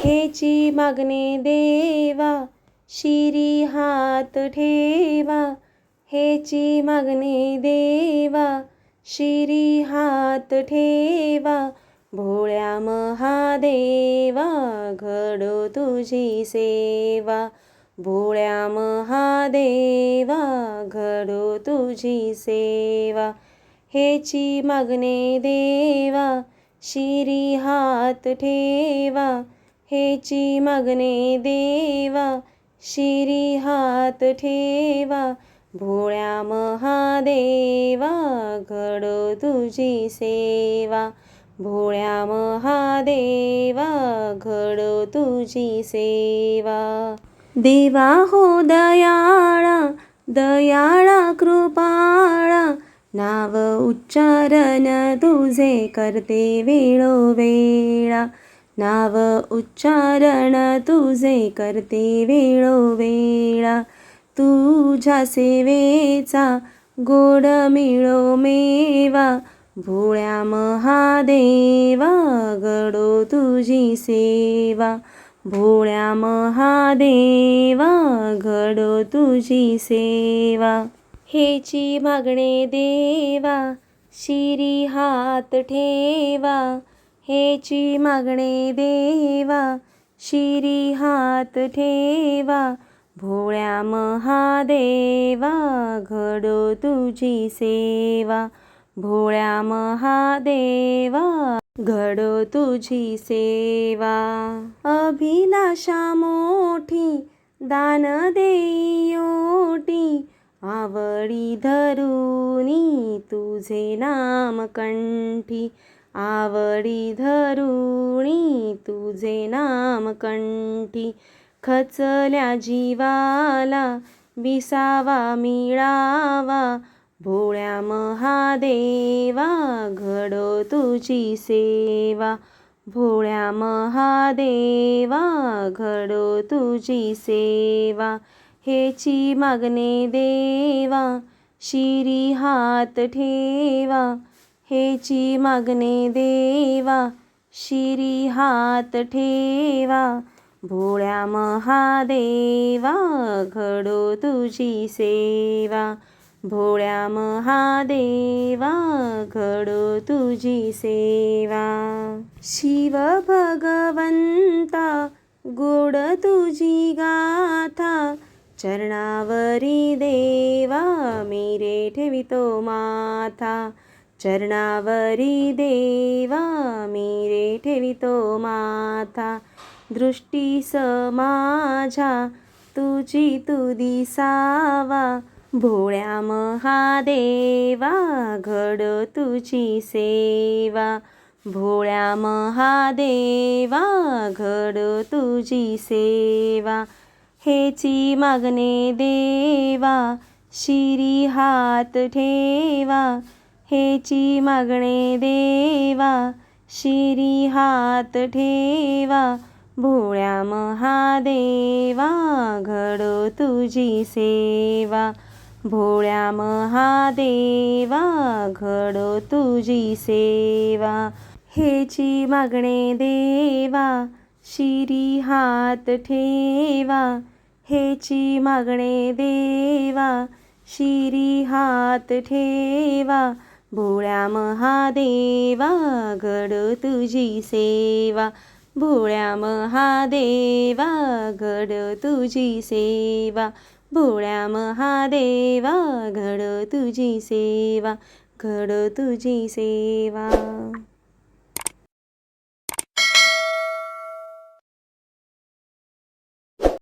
हेची मागणे देवा, शिरी हात ठेवा. हेची मागणे देवा, शिरी हात ठेवा. भोळ्या महादेवा, घडो तुझी सेवा. भोळ्या महादेवा, घडो तुझी सेवा. हेची मागणे देवा, शिरी हात ठेवा. हेची मागणे देवा, शिरी हात ठेवा. भोळ्या महादेवा, घडो तुझी सेवा. भोळ्या महादेवा, घडो तुझी सेवा. देवा हो दयाळा, दयाळा कृपाळा. नाव उच्चारण तुझे करते वेळोवेळा. नाव उच्चारण तुझे करते वेळोवेळा. तुझ्या सेवेचा गोड मिळो मेवा. भोळ्या महादेवा, घडो तुझी सेवा. भोळ्या महादेवा, घडो तुझी सेवा. हेची मागणे देवा, शिरी हात ठेवा. हेची मागणे देवा, शिरी हात ठेवा. भोळ्या महादेवा, घडो तुझी सेवा. भोळ्या महादेवा, घडो तुझी सेवा. अभिलाषा मोठी, दान देई ओटी. आवडी धरुनी तुझे नाम कंठी. आवडी धरुनी तुझे नाम कंठी. खचल्या जीवाला विसावा मिळावा. भोळ्या महादेवा, घडो तुझी सेवा. भोळ्या महादेवा, घडो तुझी सेवा. हेची मागणे देवा, शिरी हात ठेवा. हेची मागणे देवा, शिरी हात ठेवा. भोळ्या महादेवा, घडो तुझी सेवा. भोळ्या महादेवा, घडो तुझी सेवा. शिव भगवंता, गोड तुझी गाथा. चरणावरी देवा, मी ठेवितो माथा. चरणावरी देवा, मी ठेवितो माथा. दृष्टीस माझ्या तुझी तू दिसावा. भोळ्या महादेवा, घडो तुझी सेवा. भोळ्या महादेवा, घडो तुझी सेवा. हेची मागणे देवा, शिरी हात ठेवा. हेची मागणे देवा, शिरी हात ठेवा. भोळ्या महादेवा, घडो तुझी सेवा. भोळ्या महादेवा, घडो तुझी सेवा. हेची मागणे देवा, शिरी हात ठेवा. हेची मागणे देवा, शिरी हात ठेवा. भोळ्या महादेवा, घडो तुझी सेवा. भोळ्या महादेवा, घडो तुझी सेवा. भोळ्या महादेवा, घडो तुझी सेवा. घडो तुझी सेवा.